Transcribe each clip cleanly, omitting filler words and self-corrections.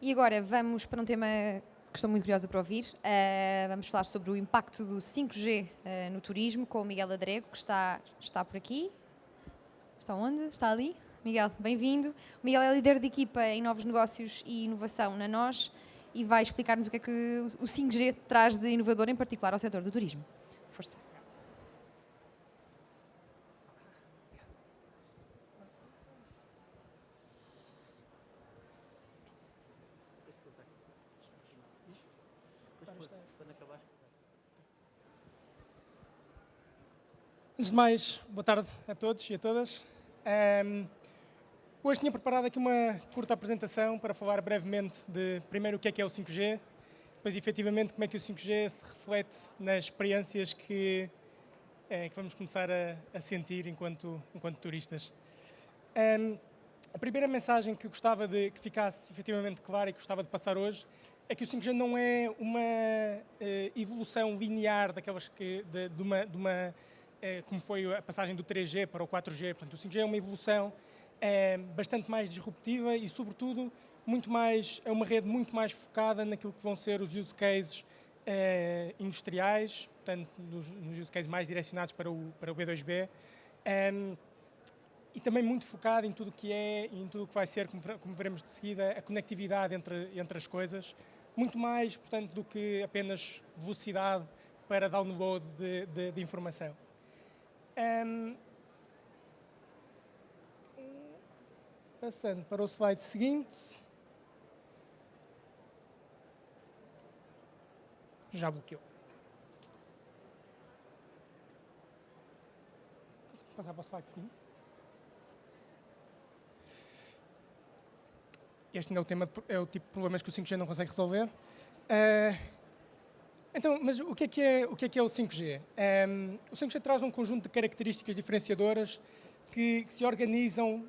E agora vamos para um tema que estou muito curiosa para ouvir. Vamos falar sobre o impacto do 5G no turismo com o Miguel Adrego, que está por aqui. Está onde? Está ali? Miguel, bem-vindo. O Miguel é líder de equipa em novos negócios e inovação na NOS e vai explicar-nos o que é que o 5G traz de inovador, em particular ao setor do turismo. Força. Antes de mais, boa tarde a todos e a todas. Hoje tinha preparado aqui uma curta apresentação para falar brevemente de, primeiro, o que é o 5G, depois, efetivamente, como é que o 5G se reflete nas experiências que vamos começar a sentir enquanto turistas. A primeira mensagem que gostava de que ficasse efetivamente clara e que gostava de passar hoje é que o 5G não é uma evolução linear daquelas que, de uma como foi a passagem do 3G para o 4G. Portanto, o 5G é uma evolução bastante mais disruptiva e, sobretudo, é uma rede muito mais focada naquilo que vão ser os use cases industriais, portanto, nos use cases mais direcionados para o B2B, e também muito focada em tudo o que em tudo o que vai ser, como veremos de seguida, a conectividade entre as coisas, muito mais, portanto, do que apenas velocidade para download de informação. Passando para o slide seguinte. Já bloqueou. Passar para o slide seguinte. Este não é o tipo de problemas que o 5G não consegue resolver. Então, mas o que é o 5G? O 5G traz um conjunto de características diferenciadoras que se organizam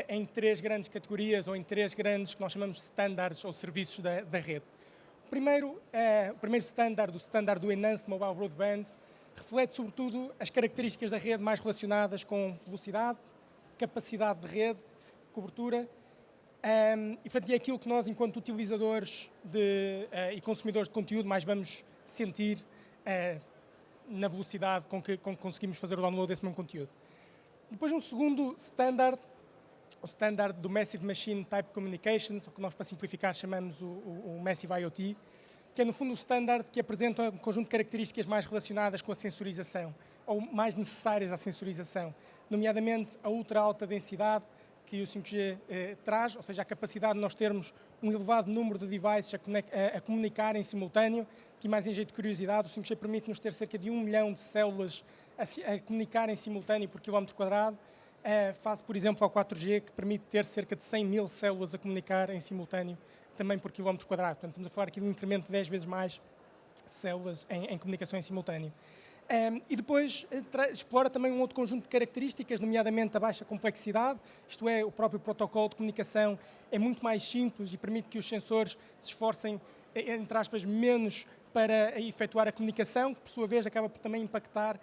em três grandes categorias ou em três grandes, que nós chamamos de standards ou serviços da rede. O primeiro standard, o standard do Enhanced Mobile Broadband, reflete sobretudo as características da rede mais relacionadas com velocidade, capacidade de rede, cobertura, e portanto é aquilo que nós, enquanto utilizadores e consumidores de conteúdo, mais vamos sentir na velocidade com que conseguimos fazer o download desse mesmo conteúdo. Depois um segundo standard, o standard do Massive Machine Type Communications, ou que nós, para simplificar, chamamos o Massive IoT, que é no fundo o standard que apresenta um conjunto de características mais relacionadas com a sensorização, ou mais necessárias à sensorização, nomeadamente a ultra alta densidade que o 5G traz, ou seja, a capacidade de nós termos um elevado número de devices a comunicar em simultâneo, que mais em jeito de curiosidade, o 5G permite-nos ter cerca de 1 milhão de células a comunicar em simultâneo por quilómetro quadrado, face, por exemplo, ao 4G, que permite ter cerca de 100 mil células a comunicar em simultâneo, também por quilómetro quadrado. Portanto, estamos a falar aqui de um incremento de 10 vezes mais células em comunicação em simultâneo. E depois explora também um outro conjunto de características, nomeadamente a baixa complexidade, isto é, o próprio protocolo de comunicação é muito mais simples e permite que os sensores se esforcem, entre aspas, menos para efetuar a comunicação, que por sua vez acaba por também impactar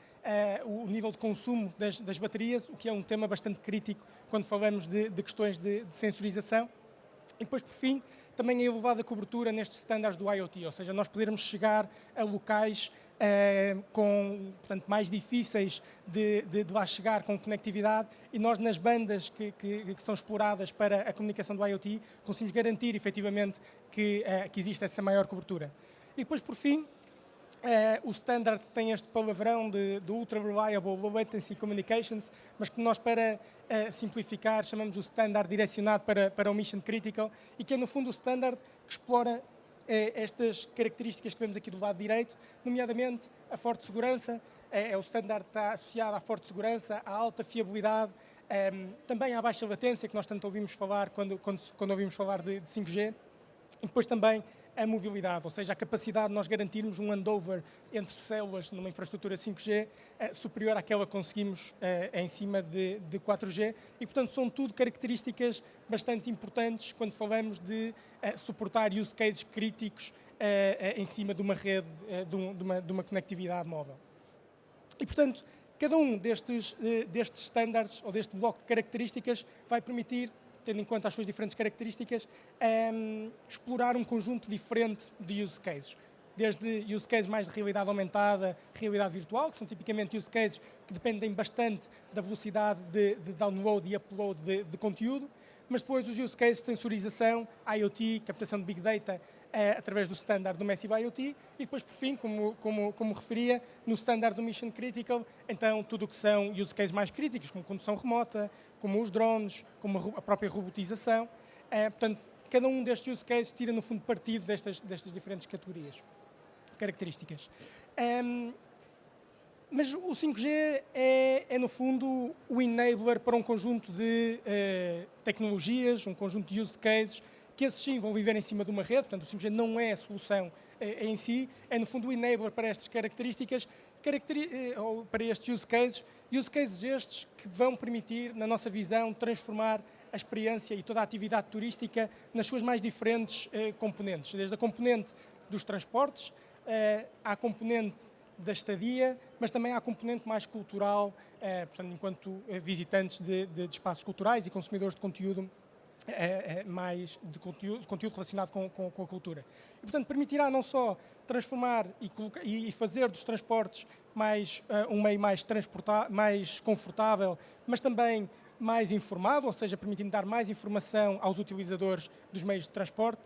o nível de consumo das baterias, o que é um tema bastante crítico quando falamos de questões de sensorização. E depois, por fim, também a elevada cobertura nestes standards do IoT, ou seja, nós podermos chegar a locais portanto, mais difíceis de lá chegar com conectividade, e nós nas bandas que são exploradas para a comunicação do IoT conseguimos garantir efetivamente que existe essa maior cobertura. E depois, por fim, o standard que tem este palavrão de Ultra Reliable Low Latency Communications, mas que nós, para simplificar, chamamos o standard direcionado para o Mission Critical, e que é no fundo o standard que explora estas características que vemos aqui do lado direito, nomeadamente a forte segurança. O standard que está associado à forte segurança, à alta fiabilidade, também à baixa latência, que nós tanto ouvimos falar quando ouvimos falar de 5G, e depois também a mobilidade, ou seja, a capacidade de nós garantirmos um handover entre células numa infraestrutura 5G superior àquela que conseguimos em cima de 4G, e portanto são tudo características bastante importantes quando falamos de suportar use cases críticos em cima de uma rede, de uma conectividade móvel. E portanto, cada um destes standards ou deste bloco de características vai permitir tendo em conta as suas diferentes características, explorar um conjunto diferente de use cases. Desde use cases mais de realidade aumentada, realidade virtual, que são tipicamente use cases que dependem bastante da velocidade de download e upload de conteúdo, mas depois os use cases de sensorização, IoT, captação de Big Data, através do standard do Massive IoT, e depois, por fim, como referia, no standard do Mission Critical, então tudo o que são use cases mais críticos, como condução remota, como os drones, como a própria robotização. Portanto, cada um destes use cases tira, no fundo, partido destas diferentes características. Mas o 5G é, no fundo, o enabler para um conjunto de tecnologias, um conjunto de use cases, que esses sim vão viver em cima de uma rede, portanto o 5G não é a solução em si, é no fundo o enabler para estas características, ou para estes use cases estes que vão permitir, na nossa visão, transformar a experiência e toda a atividade turística nas suas mais diferentes componentes, desde a componente dos transportes, à componente da estadia, mas também à componente mais cultural, portanto, enquanto visitantes de espaços culturais e consumidores de conteúdo, mais de conteúdo relacionado com a cultura. E, portanto, permitirá não só transformar e fazer dos transportes um meio mais confortável, mas também mais informado, ou seja, permitindo dar mais informação aos utilizadores dos meios de transporte,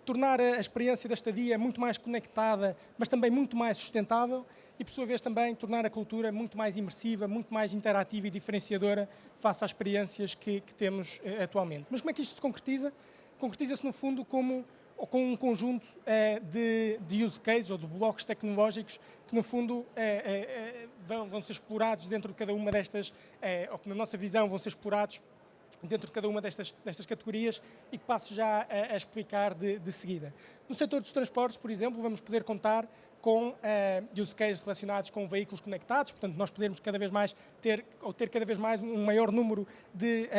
tornar a experiência da estadia muito mais conectada, mas também muito mais sustentável, e por sua vez também tornar a cultura muito mais imersiva, muito mais interativa e diferenciadora face às experiências que temos atualmente. Mas como é que isto se concretiza? Concretiza-se no fundo com um conjunto de use cases ou de blocos tecnológicos que no fundo vão ser explorados dentro de cada uma destas, ou que na nossa visão vão ser explorados dentro de cada uma destas categorias, e que passo já a explicar de seguida. No setor dos transportes, por exemplo, vamos poder contar com use cases relacionados com veículos conectados, portanto nós podemos cada vez mais ter cada vez mais um maior número de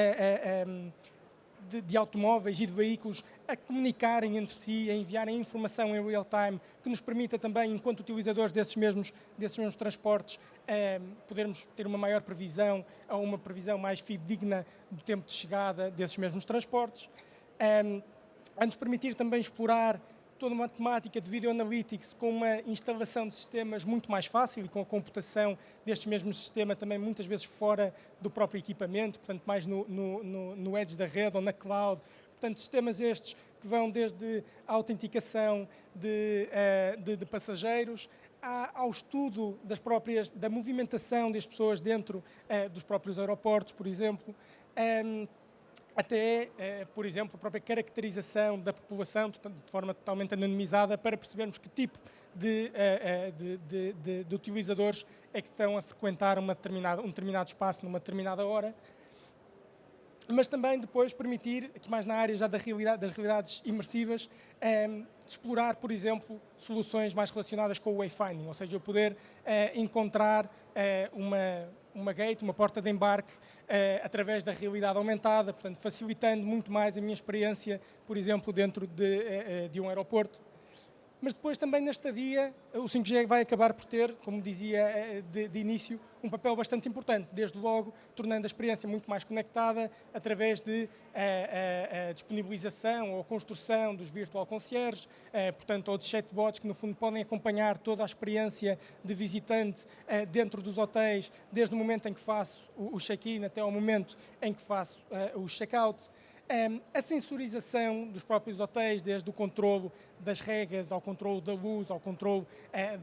automóveis e de veículos a comunicarem entre si, a enviarem informação em real time, que nos permita também, enquanto utilizadores desses mesmos transportes, podermos ter uma maior previsão, ou uma previsão mais fidedigna do tempo de chegada desses mesmos transportes. A nos permitir também explorar toda uma temática de Video Analytics com uma instalação de sistemas muito mais fácil e com a computação destes mesmos sistemas também muitas vezes fora do próprio equipamento, portanto mais no edge da rede ou na cloud. Portanto, sistemas estes que vão desde a autenticação de passageiros ao estudo da movimentação das pessoas dentro dos próprios aeroportos, por exemplo, até, por exemplo, a própria caracterização da população de forma totalmente anonimizada para percebermos que tipo de utilizadores é que estão a frequentar um determinado espaço numa determinada hora. Mas também depois permitir, aqui mais na área já das realidades imersivas, explorar, por exemplo, soluções mais relacionadas com o wayfinding, ou seja, eu poder encontrar uma gate, uma porta de embarque, através da realidade aumentada, portanto, facilitando muito mais a minha experiência, por exemplo, dentro de um aeroporto. Mas depois também na estadia, o 5G vai acabar por ter, como dizia de início, um papel bastante importante, desde logo tornando a experiência muito mais conectada através de a disponibilização ou a construção dos virtual concierge, portanto, ou de chatbots que no fundo podem acompanhar toda a experiência de visitante dentro dos hotéis, desde o momento em que faço o check-in até ao momento em que faço o check-out. A sensorização dos próprios hotéis, desde o controlo das regas, ao controlo da luz, ao controlo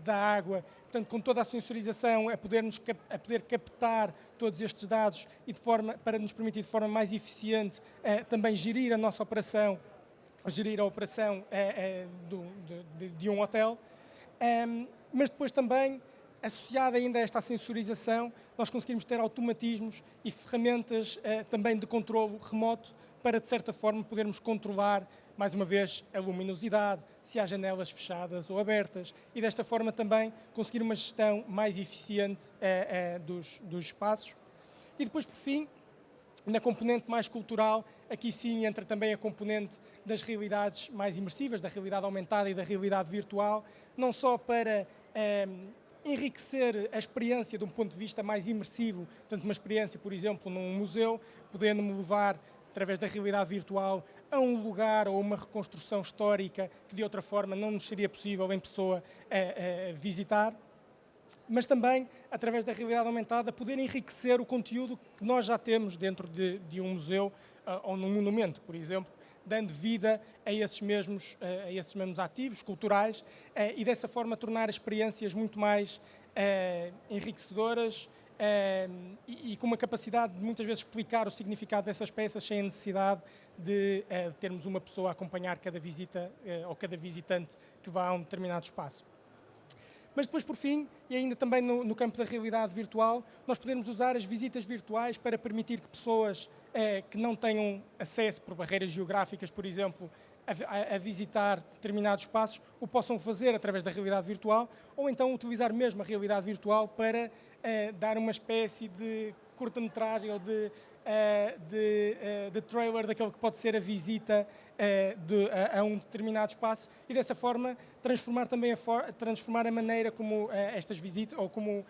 da água, portanto, com toda a sensorização, a poder captar todos estes dados e para nos permitir de forma mais eficiente também gerir a nossa operação, gerir a operação de um hotel, mas depois também, associada ainda a esta sensorização, nós conseguimos ter automatismos e ferramentas também de controlo remoto para, de certa forma, podermos controlar, mais uma vez, a luminosidade, se há janelas fechadas ou abertas, e desta forma também conseguir uma gestão mais eficiente dos espaços. E depois, por fim, na componente mais cultural, aqui sim entra também a componente das realidades mais imersivas, da realidade aumentada e da realidade virtual, não só para enriquecer a experiência de um ponto de vista mais imersivo, portanto uma experiência, por exemplo, num museu, podendo-me levar, através da realidade virtual, a um lugar ou uma reconstrução histórica que de outra forma não nos seria possível em pessoa visitar, mas também, através da realidade aumentada, poder enriquecer o conteúdo que nós já temos dentro de um museu ou num monumento, por exemplo, dando vida a esses mesmos ativos culturais e dessa forma tornar as experiências muito mais enriquecedoras e com uma capacidade de muitas vezes explicar o significado dessas peças sem a necessidade de termos uma pessoa a acompanhar cada visita ou cada visitante que vá a um determinado espaço. Mas depois, por fim, e ainda também no campo da realidade virtual, nós podemos usar as visitas virtuais para permitir que pessoas que não tenham acesso por barreiras geográficas, por exemplo, a visitar determinados espaços, o possam fazer através da realidade virtual, ou então utilizar mesmo a realidade virtual para dar uma espécie de curta-metragem ou de trailer daquele que pode ser a visita a um determinado espaço e dessa forma transformar também transformar a maneira como estas visitas ou como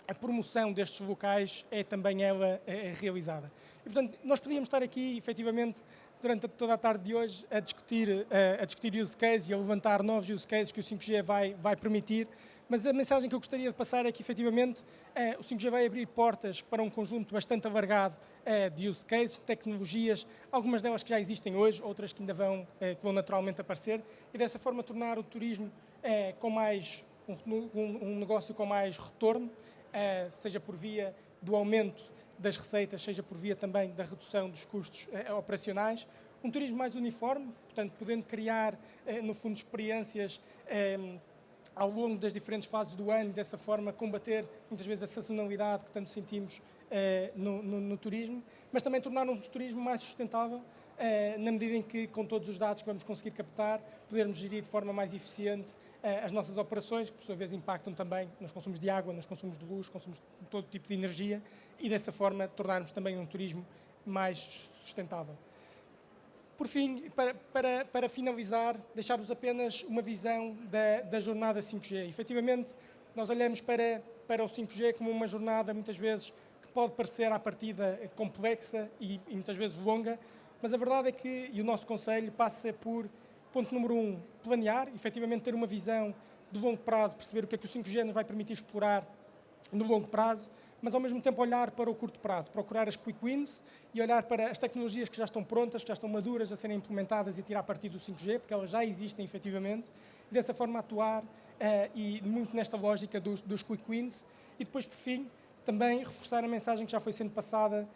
a promoção destes locais é também ela realizada. E, portanto, nós podíamos estar aqui, efetivamente, durante toda a tarde de hoje, a discutir use cases e a levantar novos use cases que o 5G vai permitir, mas a mensagem que eu gostaria de passar é que, efetivamente, o 5G vai abrir portas para um conjunto bastante alargado de use cases, de tecnologias, algumas delas que já existem hoje, outras que ainda que vão naturalmente aparecer, e dessa forma tornar o turismo com mais um negócio com mais retorno, seja por via do aumento das receitas, seja por via também da redução dos custos operacionais, um turismo mais uniforme, portanto, podendo criar, no fundo, experiências ao longo das diferentes fases do ano e dessa forma combater muitas vezes a sazonalidade que tanto sentimos no turismo, mas também tornar um turismo mais sustentável, na medida em que, com todos os dados que vamos conseguir captar, podermos gerir de forma mais eficiente as nossas operações, que por sua vez impactam também nos consumos de água, nos consumos de luz, consumos de todo tipo de energia e dessa forma tornarmos também um turismo mais sustentável. Por fim, para finalizar, deixar-vos apenas uma visão da jornada 5G. Efetivamente, nós olhamos para o 5G como uma jornada, muitas vezes, que pode parecer à partida complexa e muitas vezes longa, mas a verdade é que, e o nosso conselho passa por, ponto número 1, planear, efetivamente ter uma visão de longo prazo, perceber o que é que o 5G nos vai permitir explorar no longo prazo, mas ao mesmo tempo olhar para o curto prazo, procurar as quick wins e olhar para as tecnologias que já estão prontas, que já estão maduras a serem implementadas e tirar partido do 5G, porque elas já existem efetivamente, e dessa forma atuar e muito nesta lógica dos quick wins. E depois, por fim, também reforçar a mensagem que já foi sendo passada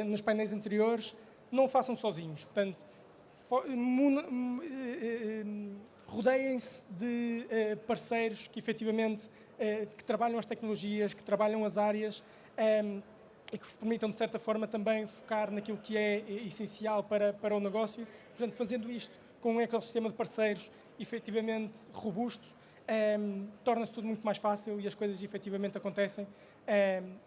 nos painéis anteriores, não o façam sozinhos. Portanto, rodeiem-se de parceiros que efetivamente que trabalham as tecnologias, que trabalham as áreas e que vos permitam, de certa forma, também focar naquilo que é essencial para o negócio. Portanto, fazendo isto com um ecossistema de parceiros efetivamente robusto, torna-se tudo muito mais fácil e as coisas efetivamente acontecem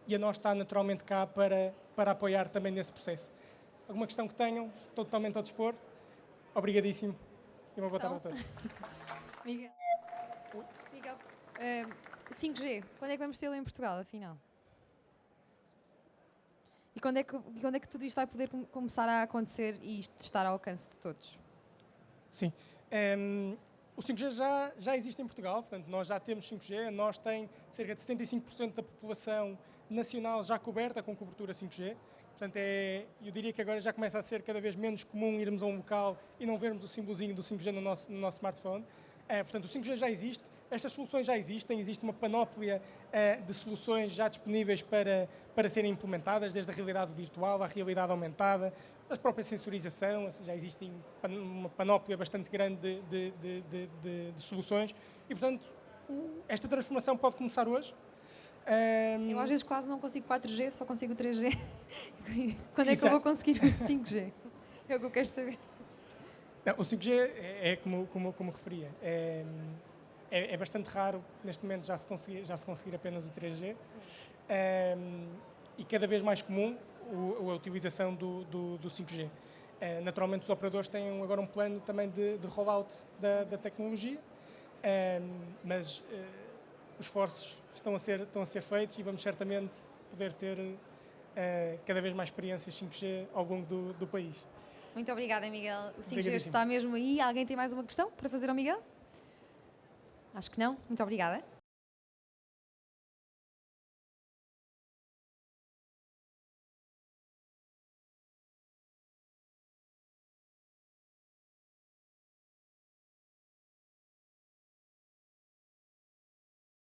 e a nós está naturalmente cá para apoiar também nesse processo. Alguma questão que tenham, estou totalmente ao dispor. Obrigadíssimo e uma boa tarde a todos. Miguel, 5G, quando é que vamos tê-lo em Portugal, afinal? E quando é que tudo isto vai poder começar a acontecer e estar ao alcance de todos? Sim. O 5G já existe em Portugal, portanto, nós já temos 5G, nós temos cerca de 75% da população nacional já coberta com cobertura 5G. Portanto, eu diria que agora já começa a ser cada vez menos comum irmos a um local e não vermos o símbolozinho do 5G no nosso smartphone. Portanto, o 5G já existe, estas soluções já existem, existe uma panóplia de soluções já disponíveis para serem implementadas, desde a realidade virtual à realidade aumentada, a própria sensorização, já existe uma panóplia bastante grande de soluções e, portanto, esta transformação pode começar hoje. Eu às vezes quase não consigo 4G, só consigo 3G. Quando é que eu vou conseguir o 5G? É o que eu quero saber. Não, o 5G é como referia. É bastante raro, neste momento, já se conseguir apenas o 3G. E cada vez mais comum a utilização do 5G. Naturalmente, os operadores têm agora um plano também de rollout da tecnologia, mas os esforços estão a ser feitos e vamos certamente poder ter cada vez mais experiências 5G ao longo do país. Muito obrigada, Miguel. O 5G Obrigadíssimo. está mesmo aí. Alguém tem mais uma questão para fazer ao Miguel? Acho que não. Muito obrigada.